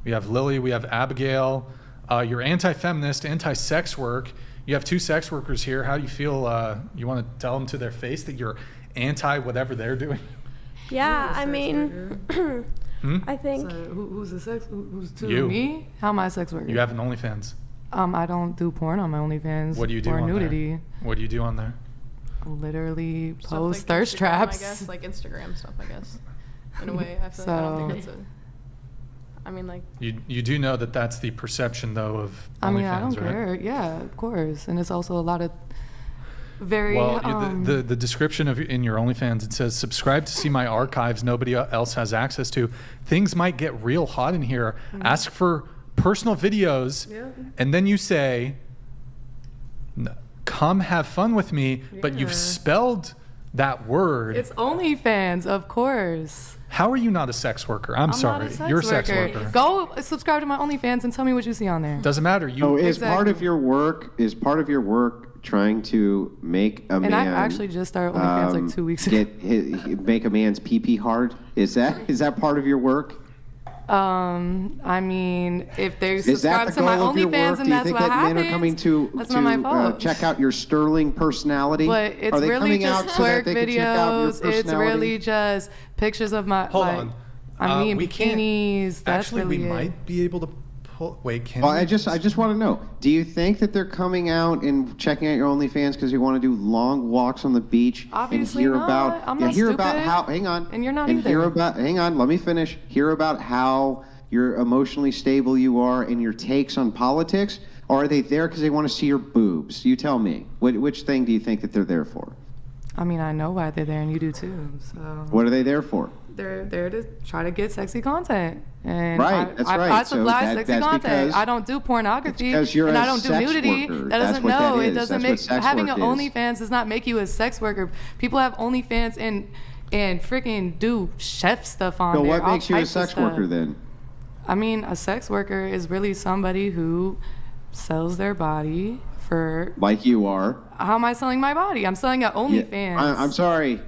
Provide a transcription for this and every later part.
We have Lily. We have Abigail. You're anti-feminist, anti-sex work. You have 2 sex workers here. How do you feel? You want to tell them to their face that you're anti whatever they're doing? Yeah, I mean, I think. So who's the sex? Who's to You. me? How am I a sex worker? You have an OnlyFans. I don't do porn on my OnlyFans. What do you do or on nudity. there? What do you do on there? Literally Stuff post like thirst Instagram, traps. I guess, like Instagram stuff, I guess. In a way, I feel like I don't think that's I mean, like. You do know that that's the perception, though, of OnlyFans, I mean, I don't right? care. Yeah, of course. And it's also a lot of very. Well, the description of in your OnlyFans, it says, subscribe to see my archives nobody else has access to. Things might get real hot in here. Ask for personal videos. Yeah. And then you say, come have fun with me. But you've spelled that word. It's OnlyFans, of course. How are you not a sex worker? I'm sorry. Not a sex You're a sex worker. worker. Go subscribe to my OnlyFans and tell me what you see on there. Doesn't matter. You So is Exactly. part of your work trying to make a man? And I actually just started OnlyFans like 2 weeks ago. Make a man's pee-pee hard. Is that part of your work? I mean, if they Is that subscribe the to my goal of your OnlyFans work? and Do you that's think what that men happens, are coming to that's not my fault. check out your sterling personality? But it's Are they really coming out just so that twerk they can check out your videos. It's personality? really just pictures of my. Hold like, on. I mean, We can't- bikinis. That's Actually, really we it. might be able to pull. Wait, can Well, we? I just want to know. Do you think that they're coming out and checking out your OnlyFans because you want to do long walks on the beach Obviously and hear not. about I'm not hear about stupid. how? Hang on. And you're not and either. Hear about. Hang on. Let me finish. Hear about how you're emotionally stable you are and your takes on politics, or are they there because they want to see your boobs? You tell me. Which thing do you think that they're there for? I mean, I know why they're there, and you do too. So What are they there for? they're there to try to get sexy content. And Right, that's I right. So supply that- sexy that's content. because- I don't do pornography, because you're and a I don't do sex nudity. worker. That That's doesn't what that It is. doesn't That's make what sex having an work is. OnlyFans does not make you a sex worker. People have OnlyFans and freaking do chef stuff on So there. what all makes you a types of sex stuff. worker then? I mean, a sex worker is really somebody who sells their body for. Like you are. How am I selling my body? I'm selling at OnlyFans. I'm sorry.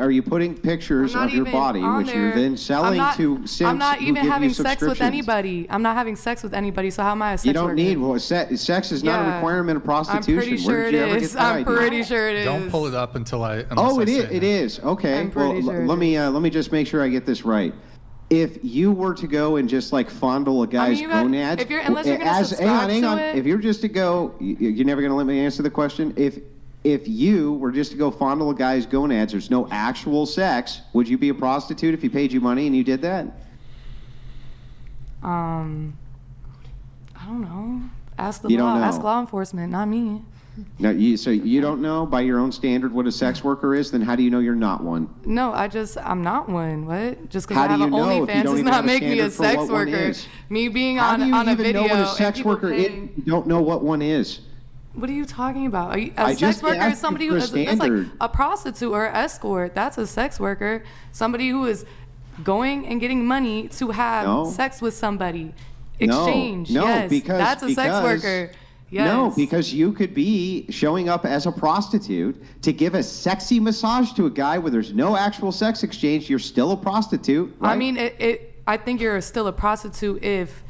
Are you putting pictures I'm not of your even body, on which you're there. then selling to simps I'm not who even give you having sex with subscriptions? anybody. I'm not having sex with anybody. So how am I a sex You don't worker? need sex is not a Yeah. requirement of prostitution. I'm pretty sure Where it did you ever is. get that I'm idea? pretty sure it is. Don't pull it up until I. Oh, it I is. say It is. Okay. I'm pretty sure it let me just make sure I get this right. If you were to go and just like fondle a guy's you got- gonads, unless you're gonna subscribe hang to on. it. If you're just to go, you're never gonna let me answer the question. If you were just to go fondle a guy's gonads, there's no actual sex. Would you be a prostitute if he paid you money and you did that? I don't know. Ask the You don't law. know. Ask law enforcement, not me. No, so you don't know by your own standard what a sex worker is. Then how do you know you're not one? No, I'm not one. What? Just because How I do have you an know if you OnlyFans don't does even not have a make me a standard for sex what one worker. is? Me being How on do you a even video know what a and sex people worker is? paying- You don't know what one is. What are you talking about? A I sex just worker asked is somebody you who for a is that's like standard. a prostitute or an escort. That's a sex worker. Somebody who is going and getting money to have No. sex with somebody. No, Exchange. no, yes, because that's a sex worker. Yes. No, because you could be showing up as a prostitute to give a sexy massage to a guy where there's no actual sex exchange. You're still a prostitute, right? I mean, I think you're still a prostitute if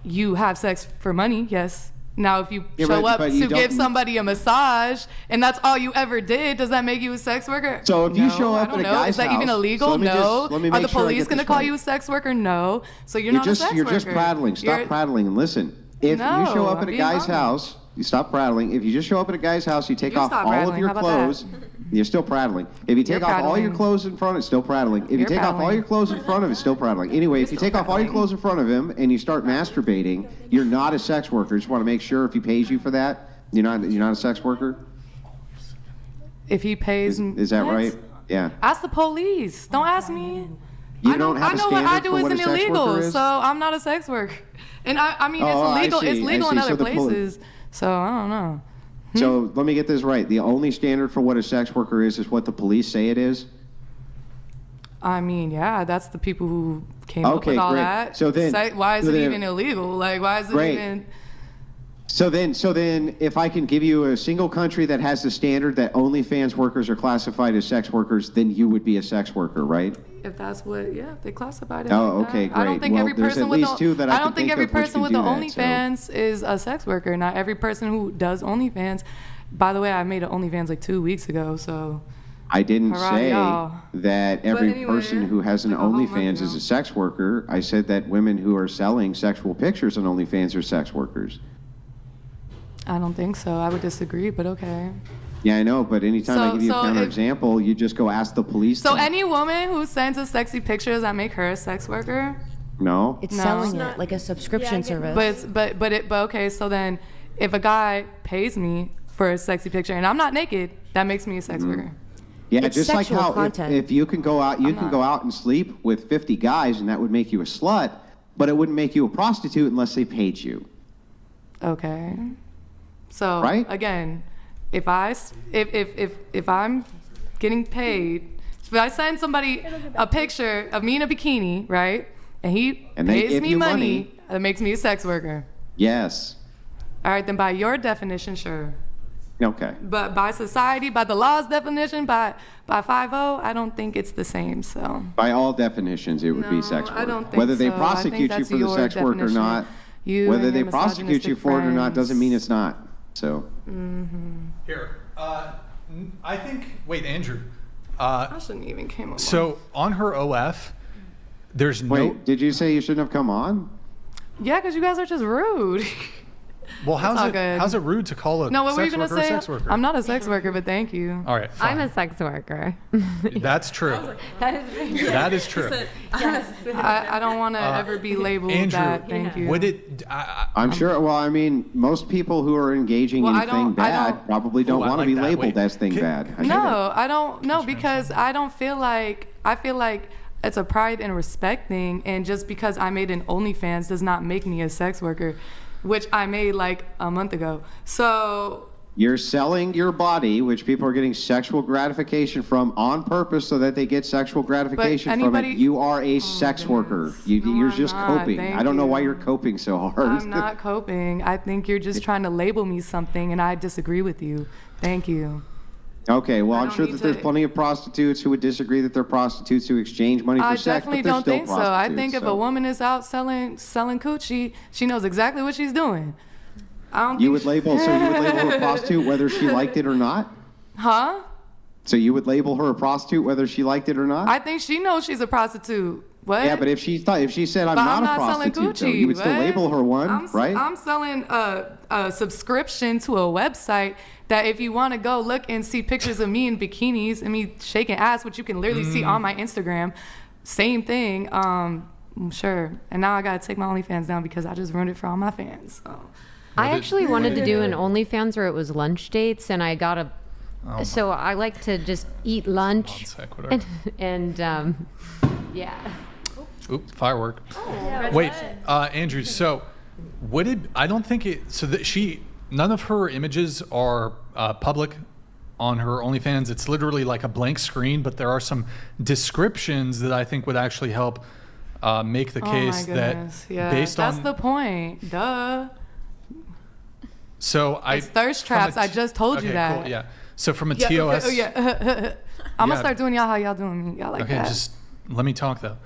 you have sex for money. Yes. Now, if you Yeah, show but up you to give don't- somebody a massage and that's all you ever did, does that make you a sex worker? So if you No, show up I don't at a know. guy's Is that even house- illegal? so let me No. just- let me Are the make sure I police get going to this call right. you a sex worker? No. So you're not a sex You're worker. just prattling. Stop You're- prattling and listen. If No, you show up I'm at a being guy's honest. house, you stop prattling. If you just show up at a guy's house, you take You off stop all of prattling. your How about clothes. You're still prattling. If you take You're off all your prattling. clothes in front, it's still prattling. If you You're take off all prattling. your clothes in front of it, still prattling. Anyway, if you still take off all your prattling. clothes in front of him and you start masturbating, you're not a sex worker. Just want to make sure if he pays you for that, you're not a sex worker. If he pays. Is that What? right? Yeah. Ask the police. Don't ask me. You I know, don't have I a know what I standard do for what a isn't sex illegal, worker is? so I'm not a sex worker. And I mean, Oh, I it's illegal. see, It's I legal see. in So other the poli- places. So I don't know. So let me get this right. The only standard for what a sex worker is what the police say it is? I mean, yeah, that's the people who came up Okay, with all great. that. So then- why is so it then- even illegal? Like, why is it Great. even? So then, if I can give you a single country that has the standard that OnlyFans workers are classified as sex workers, then you would be a sex worker, right? If that's what, yeah, they classified it. Oh, like okay, that. I don't great. think Well, every there's person at with least two that I I can don't think think every of which person can with the do that, so- OnlyFans is a sex worker. Not every person who does OnlyFans. By the way, I made an OnlyFans like 2 weeks ago, so I didn't Hurrah, say y'all. that every anyway, person who has an like a whole month OnlyFans is ago. a sex worker. I said that women who are selling sexual pictures on OnlyFans are sex workers. I don't think so. I would disagree, but okay. Yeah, I know, but anytime I So- give you a so if- counterexample, you just go ask the police. So then. any woman who sends us sexy pictures that make her a sex worker, No? It's No. selling It's it like a subscription Yeah, I get service. but okay. So then, if a guy pays me for a sexy picture and I'm not naked, that makes me a sex worker. Yeah, It's just like sexual how content. if you can go out, you can go out and sleep with 50 guys, and that would make you a slut, but it wouldn't make you a prostitute unless they paid you. Okay. So Right? again, if I'm getting paid, if I send somebody a picture of me in a bikini, right, and he And they pays give me you money, money. that makes me a sex worker. Yes. All right, then by your definition, sure. Okay. But by society, by the law's definition, by 5-0, I don't think it's the same. So By all definitions, it would be No, sex work. I don't think Whether they so. I think prosecute you that's for the your sex work or definition. not, You whether and they your prosecute you misogynistic for it or not friends. doesn't mean it's not. So, Here, I think. Wait, Andrew. I shouldn't even came along. So on her OF, there's no. wait, did you say you shouldn't have come on? yeah, because you guys are just rude. Well, all how's good. it rude to call a No, what were you sex gonna worker a say? sex worker? I'm not a sex worker, but thank you. All right, I'm fine. a sex worker. That's true. That is true. I don't want to ever be labeled Andrew, that. Thank you. Would it? I'm sure. Well, I mean, most people who are engaging Well, in I thing don't- I bad don't- probably don't Ooh, I want to like be that. labeled Wait, as thing can- bad. I get it. No, I don't. No, because I don't feel like. I feel like it's a pride and respect thing, and just because I made an OnlyFans does not make me a sex worker, which I made like a month ago. So You're selling your body, which people are getting sexual gratification from on purpose so that they get sexual gratification from anybody- it. You are a sex worker. You're I'm just not. coping. Thank I don't know why you. you're coping so hard. I'm not coping. I think you're just trying to label me something, and I disagree with you. Thank you. Okay, well, I I'm don't sure need that there's to- plenty of prostitutes who would distigree that they're prostitutes who exchange money for I sex, definitely but they're don't still think so. I prostitutes, think if so. a woman is out selling coochie, she knows exactly what she's doing. I don't You think would label, so you would label her a prostitute whether she liked it or not? Huh? So you would label her a prostitute whether she liked it or not? I think she knows she's a prostitute. What? Yeah, but if she said I'm But not I'm a not selling prostitute, though, coochie. you would still what? label her one, right? I'm selling a subscription to a website that if you want to go look and see pictures of me in bikinis and me shaking ass, which you can literally see on my Instagram, same thing. Sure. And now I gotta take my OnlyFans down because I just ruined it for all my fans. So. I actually wanted to do an OnlyFans where it was lunch dates, and I got so I like to just eat lunch. Non sequitur. And yeah. Oop, firework. Wait, Andrew. So, would it? I don't think it. So that none of her images are public on her OnlyFans. It's literally like a blank screen, but there are some descriptions that I think would actually help make the case oh my that goodness. Yeah, based that's on. the point. Duh. So It's thirst traps. I just told you okay, that. Cool, yeah. So from a Yeah, TOS. okay, oh, yeah. I'm gonna start doing y'all how y'all doing me. Y'all like Okay, that. just let me talk though.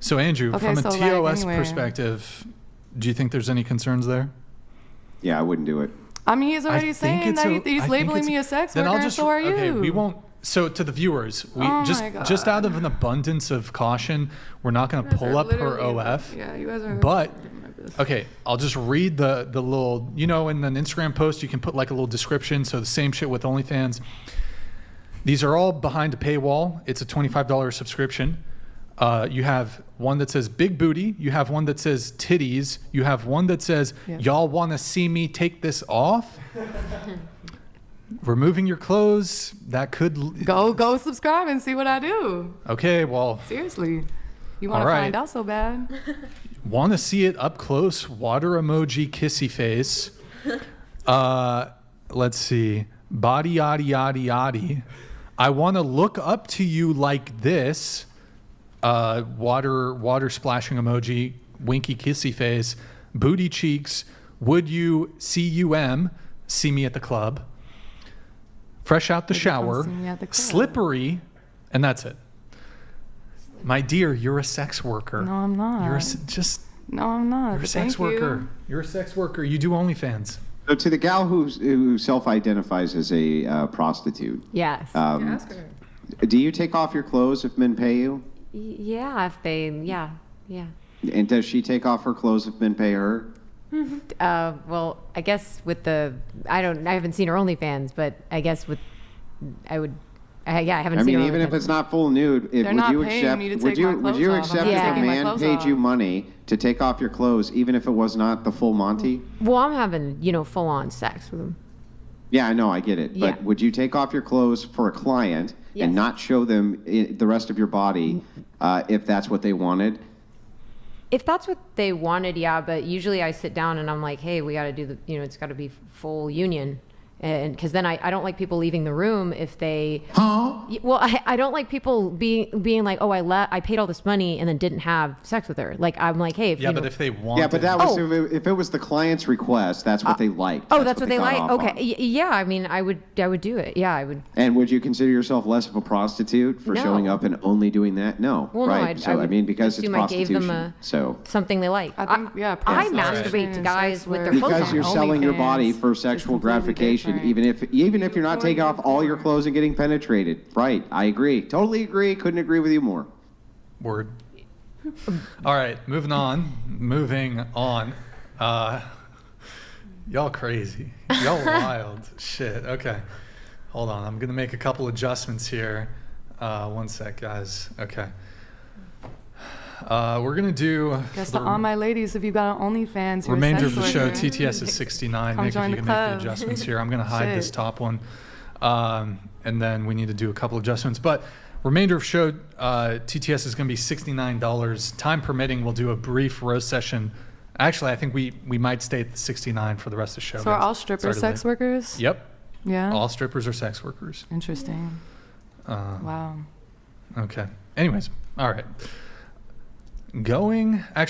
So Andrew, Okay, from a so, like, TOS anyway. perspective, do you think there's any concerns there? Yeah, I wouldn't do it. I mean, he's already think saying it's that I he's think labeling it's- me a sex then worker, I'll and just, so are you. Okay, we won't. So to the viewers, we Oh just my God. just out of an abundance of caution, we're not going to pull up her OF. Yeah, you guys are. But okay, I'll just read the little, in an Instagram post you can put like a little description. So the same shit with OnlyFans. These are all behind a paywall. It's a $25 subscription. You have one that says big booty. You have one that says titties. You have one that says y'all want to see me take this off. Removing your clothes, that could Go subscribe and see what I do. Okay, well, Seriously, you want All to right. find out so bad? want to see it up close, water emoji kissy face. Let's see. Body yaddy yaddy yaddy. I want to look up to you like this. Water splashing emoji, winky kissy face, booty cheeks, Would you, C-U-M, see me at the club, fresh out the Would you come shower, see me at the club? slippery, and that's it. My dear, you're a sex worker. No, I'm not. You're No, I'm not. you're a but sex thank worker. You. You're a sex worker. You do OnlyFans. So to the gal who self-identifies as a prostitute, Yes. Ask her. do you take off your clothes if men pay you? Yeah, if they, yeah. And does she take off her clothes if men pay her? Well, I guess with I haven't seen her OnlyFans, but I guess I haven't I seen mean, her even if OnlyFans. it's not full nude, They're would not you paying accept? me to Would take you my would you clothes off. accept I'm if not a taking my man clothes paid you off. money to take off your clothes, even if it was not the full Monty? Well, I'm having, full on sex with him. Yeah, I know, I get it. But Yeah. would you take off your clothes for a client Yes. and not show them the rest of your body if that's what they wanted? If that's what they wanted, yeah, but usually I sit down and I'm like, hey, we got to do it's got to be full union. And because then I don't like people leaving the room if they. Well, I don't like people being like, oh, I paid all this money and then didn't have sex with her. Like I'm like, hey, If they want. Yeah, but that was Oh. if it was the client's request, that's what they liked. Oh, that's what they got like. off Okay, on. yeah. I mean, I would do it. Yeah, I would. And would you consider yourself less of a prostitute for No. showing up and only doing that? No, Well, no, right? So I mean, because it's assume I gave them prostitution. So something they like. I think, yeah, I prostitution masturbate to and guys sex with their work. clothes because on. you're selling your body OnlyFans for is sexual completely gratification, different. even if you're not taking off all your clothes and getting penetrated. Right? I agree. Totally agree. Couldn't agree with you more. Word. All right, moving on. Y'all crazy. Y'all wild. Shit. Okay. Hold on. I'm going to make a couple adjustments here. One sec, guys. Okay. We're going to do Guess the to all my ladies, if you got an OnlyFans, you're a remainder sex of the show. worker. TTS is 69. Come Nick, if join you the can make the club. adjustments here. I'm going to hide this Shit. top one. And then we need to do a couple adjustments. But remainder of show, TTS is going to be $69. Time permitting, we'll do a brief roast session. Actually, I think we might stay at the 69 for the rest of the show. So are guys. all strippers Sorry to sex late. workers? Yep. Yeah. All strippers are sex workers. Interesting. Wow. Okay. Anyways, all right.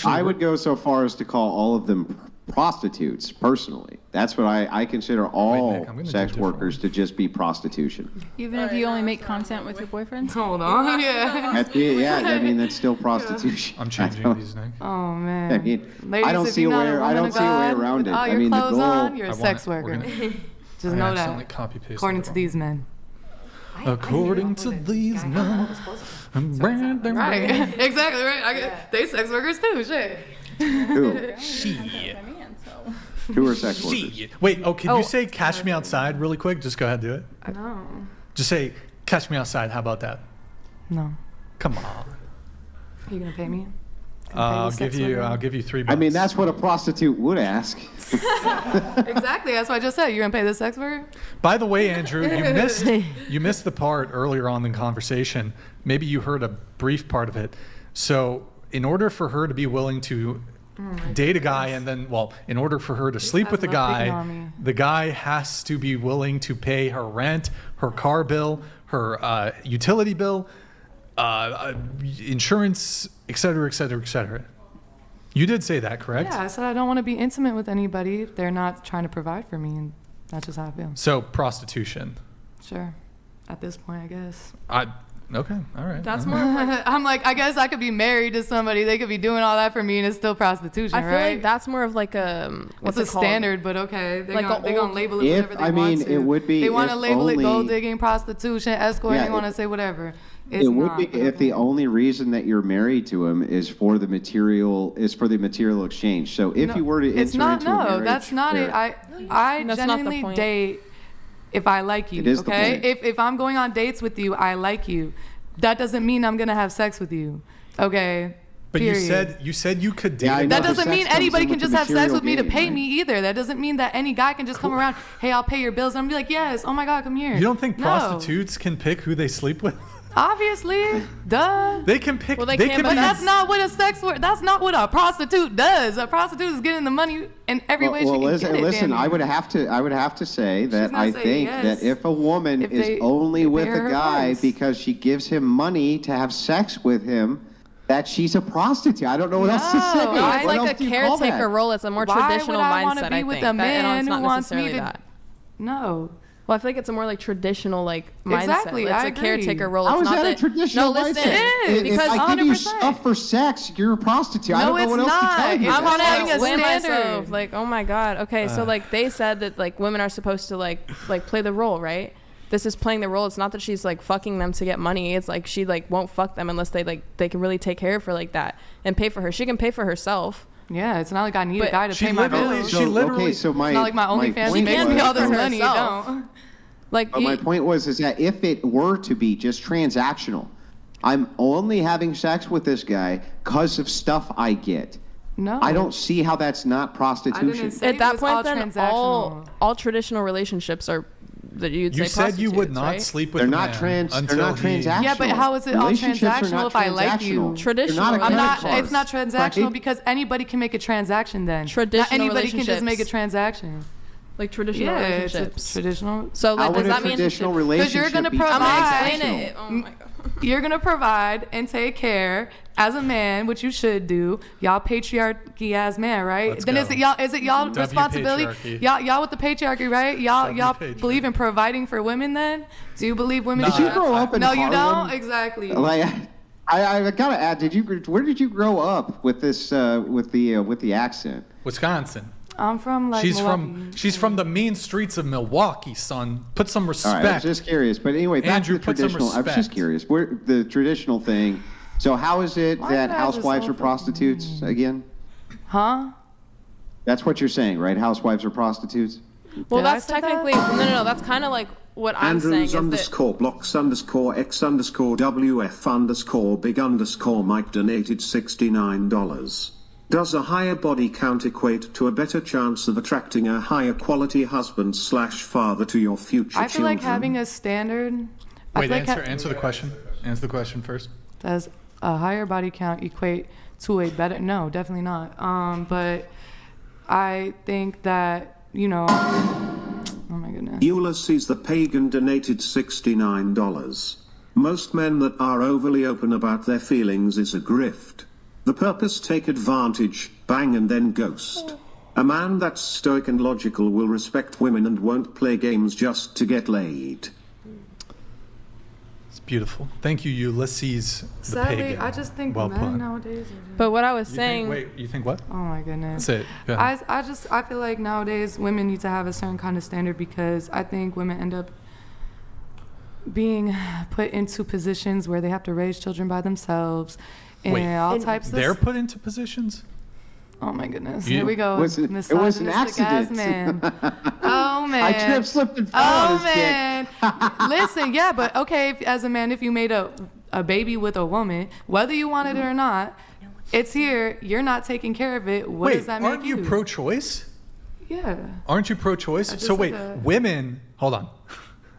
I would go so far as to call all of them prostitutes, personally. That's what I consider all Nick, I'm gonna do sex different. workers to just be prostitution. Even if you only make content with your boyfriends? Hold on. Yeah. Yeah, I mean, that's still prostitution. I'm I changing don't- these, Nick. Oh man. I mean, Ladies, I don't if see a you're way. not a I woman don't of see a way God around with it. all I your mean, the clothes goal. on, you're I a want sex it. We're worker. gonna- Just I know accidentally that. copy pasted According it to wrong. these men. According to these men. Right. Exactly right. They sex workers too. Shit. Who? Shit. Who are sex workers? Shit. Wait, can you say catch me outside really quick? Just go ahead, do it. No. Just say catch me outside. How about that? No. Come on. Are you gonna pay me? I'll give you $3. I mean, that's what a prostitute would ask. Exactly. That's what I just said. You're gonna pay this sex worker? By the way, Andrew, you missed the part earlier on in the conversation. Maybe you heard a brief part of it. So, in order for her to be willing to date a guy and then, in order for her to sleep with a love picking guy, on me. the guy has to be willing to pay her rent, her car bill, her utility bill, insurance, et cetera, et cetera, et cetera. You did say that, correct? Yeah, I said I don't want to be intimate with anybody if they're not trying to provide for me, and that's just how I feel. So prostitution. Sure. At this point, I guess. Okay, all right. That's more of like, I'm like, I guess I could be married to somebody. They could be doing all that for me, and it's still prostitution, I feel right? like that's more of like a What's what's a it called? standard, but okay. They're Like gonna, a they gonna old- label it If- whatever they I want mean, to. it would be They want to if label it only- gold digging, prostitution, escorting. Yeah, They want to it- say whatever. It's It would not, be but if the okay. only reason that you're married to him is for the material exchange. So if No, you were to enter it's not. into a No, marriage, that's not it. there- I That's not the genuinely point. date if I like you. It is the Okay, point. if I'm going on dates with you, I like you. That doesn't mean I'm gonna have sex with you. Okay. But period. you said you could date. Yeah, I a know. That guy. the doesn't sex mean comes anybody in can with just the have sex material with me to gain, pay right? me either. That doesn't mean that any guy can just come around, hey, I'll pay your bills. And I'm gonna be like, yes, oh my God, come here. You don't think No. prostitutes can pick who they sleep with? Obviously, duh. They can pick. Well, they they can, can but be. But that's not what a sex worker. That's not what a prostitute does. A prostitute is getting the money in every way she can listen, get it. listen. damn I near. would have to say that gonna I say think yes. that if a woman If is they only with pay a her guy price. because she gives him money to have sex with him, that she's a prostitute. I don't know what else to say. No, It's What like else a do you call that? caretaker role. It's a more Why traditional would I want mindset, to be I with think. a man it's who not wants me necessarily to? that. No. Well, I feel like it's a more like traditional like mindset. Exactly, It's I a agree. caretaker role. How It's is not that a traditional No, listen. mindset? It is. Because if I give you 100%. stuff for sex, you're a prostitute. I No, don't know it's what else to tell not. you. It's I'm not gonna having a explain standard. myself. Like, oh my god. Okay, so like they said that like women are supposed to like play the role, right? This is playing the role. It's not that she's like fucking them to get money. It's like she like won't fuck them unless they can really take care of her like that and pay for her. She can pay for herself. Yeah, it's not like I need a But guy to she pay my literally- bills. she literally- okay, so my It's not like my OnlyFans point makes can't me was- all this for money. You herself. don't. Like But my point was is that if it were to be just transactional, I'm only having sex with this guy because of stuff I get. No. I don't see how that's not prostitution. say at that it's all point, then transactional. all traditional relationships are that you'd You say said you would prostitutes, not right? sleep with They're a not man they're until not he- transactional. Yeah, but how is it all Relationships are transactional not if I like you? transactional. Traditional They're not a I'm credit not. card, It's not transactional right? because anybody can make a transaction. Then Traditional not anybody can just make a relationships. transaction. Like traditional Yeah, it's relationships. a traditional. So How like, would does a that mean traditional Because relationship you're gonna be provide- I'm gonna Transactional. explain it. Oh my god. You're gonna provide and take care as a man, which you should do. Y'all patriarchy as man, right? Let's then go. is it y'all W responsibility? patriarchy. Y'all with the patriarchy, right? Y'all patriarchy. believe in providing for women. Then do you believe women? Did should- you grow up in No, you Harlem? don't. Exactly. Like, I gotta add. Where did you grow up with this? With the accent? Wisconsin. I'm from like Milwaukee. She's from the mean streets of Milwaukee, son. Put some All respect. right, I was just curious. But anyway, back Andrew, to the put some traditional. I was just respect. curious. Where the traditional thing. So how is it Why that did I just housewives so are prostitutes again? Huh? That's what you're saying, right? Housewives are prostitutes. Well, Did I that's say that? technically no. That's kind of like what I'm saying Andrews is that underscore blocks underscore x underscore WF underscore big underscore Mike donated $69. Does a higher body count equate to a better chance of attracting a higher quality husband / father to your future I feel children? like having a standard. I Wait, feel like answer the question. Answer the question first. Does a higher body count equate to a better? No, definitely not. But I think that oh my goodness. Ulysses the Pagan donated $69. Most men that are overly open about their feelings is a grift. The purpose take advantage, bang and then ghost. A man that's stoic and logical will respect women and won't play games just to get laid. It's beautiful. Thank you, Ulysses the Sadly, pagan. I just think well men put. nowadays. But what I was You saying, think, wait, you think what? Oh my goodness. Say it. Go ahead. I feel like nowadays women need to have a certain kind of standard because I think women end up being put into positions where they have to raise children by themselves and Wait, all types They're of. put into positions? Oh my goodness. You- Here we go. It was an Misogynistic ass accident. man. Oh man. I tripped, slipped, and fell on Oh his dick. man. Listen, yeah, but okay, as a man, if you made a baby with a woman, whether you wanted it or not, it's here. You're not taking care of it. What Wait, does that make aren't you pro-choice? Yeah. Aren't you pro-choice? just So wait, said that. women. Hold on.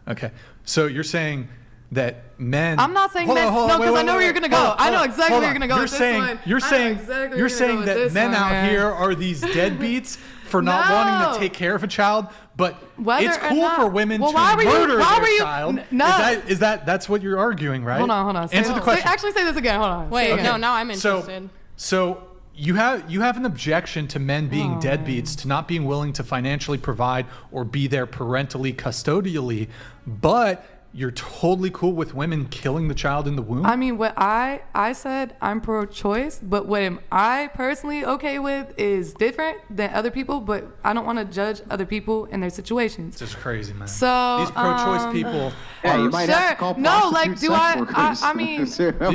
Okay, so you're saying that men. I'm not saying Hold men. on, hold No, on, 'cause wait, I know wait, where you're wait. gonna go. Hold on, I know hold on, exactly hold where on. you're gonna go You're with this saying, one. You're I know saying, exactly where you're you're saying gonna go that with this men one, out man. here are these deadbeats for not wanting to take care of a child, but Whether it's or cool not- for women Well, to why were you- murder why their were you- child. No. Is that's what you're arguing, right? Hold on. Answer the question. Actually, say this again. Hold on. wait, Say it again. no, now I'm interested. So you have an objection to men being deadbeats, to not being willing to financially provide or be there parentally, custodially, but you're totally cool with women killing the child in the womb? I mean, what I said, I'm pro-choice, but what am I personally okay with is different than other people, but I don't want to judge other people and their situations. It's just crazy, man. So, these pro-choice people Yeah, are, you might have to call No, like, prostitutes do sex I- workers. I mean, These shut up.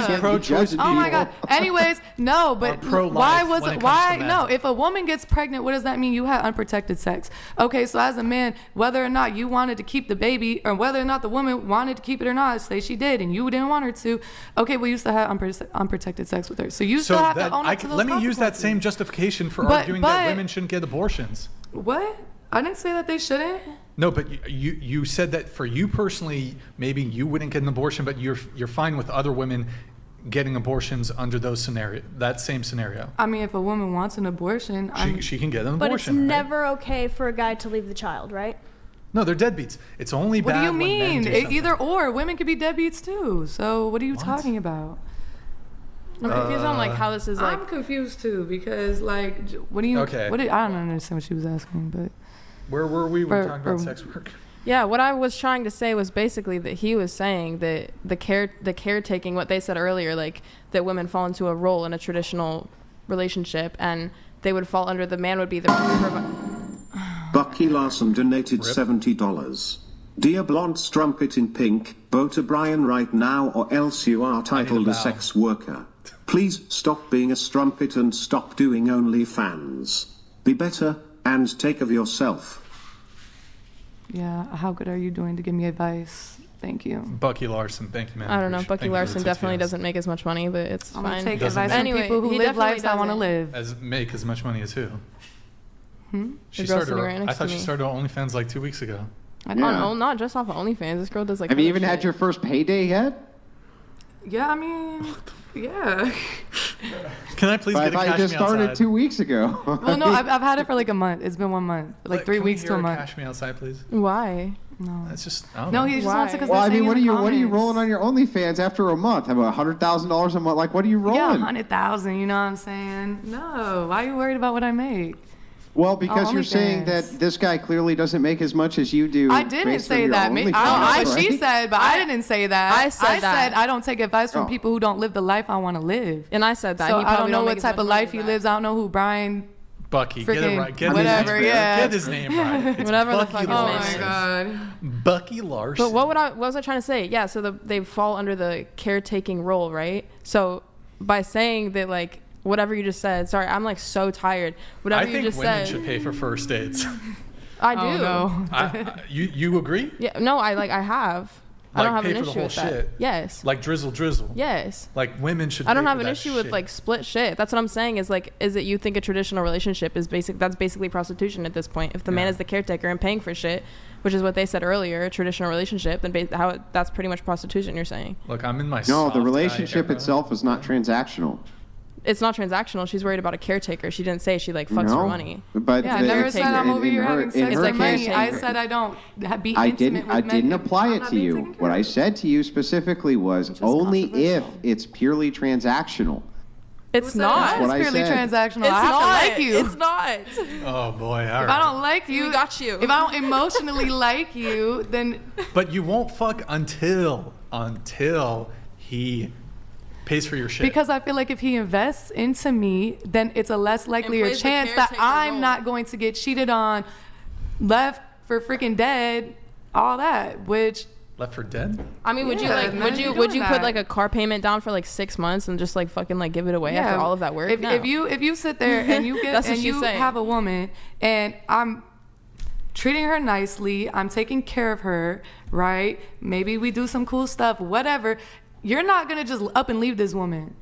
these pro-choice judging Oh my people. God. Anyways, no, but pro-life why when was it comes to why men. no? If a woman gets pregnant, what does that mean? You had unprotected sex. Okay, so as a man, whether or not you wanted to keep the baby, or whether or not the woman wanted to keep it or not, say she did, and you didn't want her to. Okay, well, you still had unprotected sex with her, so you still have to own up to those let me use that consequences. same justification for But- arguing that but- women shouldn't get abortions. What? I didn't say that they shouldn't. No, but you said that for you personally, maybe you wouldn't get an abortion, but you're fine with other women getting abortions under that same scenario. I mean, if a woman wants an abortion, She can get an But it's abortion. right? never okay for a guy to leave the child, right? No, they're deadbeats. It's only what bad do you when men mean? do something. Either or. Women could be deadbeats too. So what are you talking about? I'm confused on like how this is like. I'm confused too because like, what do you? Okay. I don't understand what she was asking, but Where were we? We were For- talking about for- sex work. Yeah, what I was trying to say was basically that he was saying that the caretaking, what they said earlier, like that women fall into a role in a traditional relationship, and they would fall under the man would be the Bucky Larson donated Rip. $70. Dear blonde strumpet in pink, vote to Brian right now or else you are titled bow. a sex worker. Please stop being a strumpet and stop doing OnlyFans. Be better and take of yourself. yeah, how good are you doing to give me advice? Thank you. Bucky Larson, thank you, man. I don't know. Appreciate- Bucky thank you for the Larson definitely TTS. doesn't make as much money, but it's I'm gonna fine. take Doesn't advice make- from Anyway, people who he live definitely lives I want to doesn't. live. As make as much money as who? She The girl started. sitting right I next thought to she me. started on OnlyFans like 2 weeks ago. I Oh know. no, not just off of OnlyFans. This girl does like. Have you other even had shit. your first payday yet? Yeah, I mean, yeah. Can I please I get a thought you cash just me started outside? 2 weeks ago. Well, no, I've had it for like a month. It's been 1 month, like 3 Can we weeks hear to a month. Cash me outside, please. Why? No. That's just. I don't No, know. he just Why? wants to. 'Cause Well, they're I mean, saying what are in the you comments. rolling on your OnlyFans after a month? How about $100,000 a month? Like, what are you rolling? Yeah, 100,000. You know what I'm saying? No. Why are you worried about what I make? Well, because Oh, you're saying OnlyFans. that this guy clearly doesn't make as much as you do. I didn't based on say your that. I OnlyFans, don't know what she right? said, but I didn't say that. I said that. I don't take advice from Oh. people who don't live the life I want to live. And I said that. So He I don't probably know make what as type much of money life as he that. lives. I don't know who Brian. Bucky, get it Freaking right. Get whatever, his name. yeah. Get his name right. It's Whatever the Bucky fuck his Oh name my is. Larson. god. Bucky Larson. But what was I trying to say? Yeah, so they fall under the caretaking role, right? So by saying that, like, whatever you just said, sorry, I'm like so tired. Whatever I you think just women said, should pay for first dates. I do. Oh, no. You agree? Yeah, no, I have. I Like, don't have pay an for the issue whole with that. shit? Yes. Like drizzle. Yes. Like women should. I don't pay have for an that issue with shit. like split shit. That's what I'm saying is that you think a traditional relationship is that's basically prostitution at this point. If the man Yeah. is the caretaker and paying for shit, which is what they said earlier, a traditional relationship, then that's pretty much prostitution. You're saying Look, I'm in my. No, soft the guy relationship era. itself is not transactional. it's not transactional. She's worried about a caretaker. She didn't say she like fucks for money. But Yeah, I never said I'm over here having sex It's for like money. caretaker. I said I don't be I intimate didn't. with I men didn't if apply I'm it not to being you. taken care What I of. said to you specifically was Which is only if controversial. it's purely transactional. It's Who said not. It's what I purely said. transactional. It's I have not. to like you. It's not. Oh boy, all If right. I don't like you, We got you. If I don't emotionally like you, then But you won't fuck until he pays for your shit. because I feel like if he invests into me, then it's a less likelier plays the chance that caretaker I'm role. not going to get cheated on, left for freaking dead, all that. Which Left for dead. I mean, would you Yeah, like men would be you doing would you put that. like a car payment down for like 6 months and just like fucking like give it away after all of that work? If, No. if you sit there and you get That's what and she's you saying. have a woman and I'm treating her nicely, I'm taking care of her, right? Maybe we do some cool stuff, whatever. You're not gonna just up and leave this woman.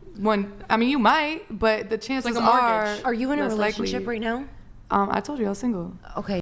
I mean, you might, but the chances like a mortgage. are Are you in a less relationship likely. right now? I told you I was single. Okay.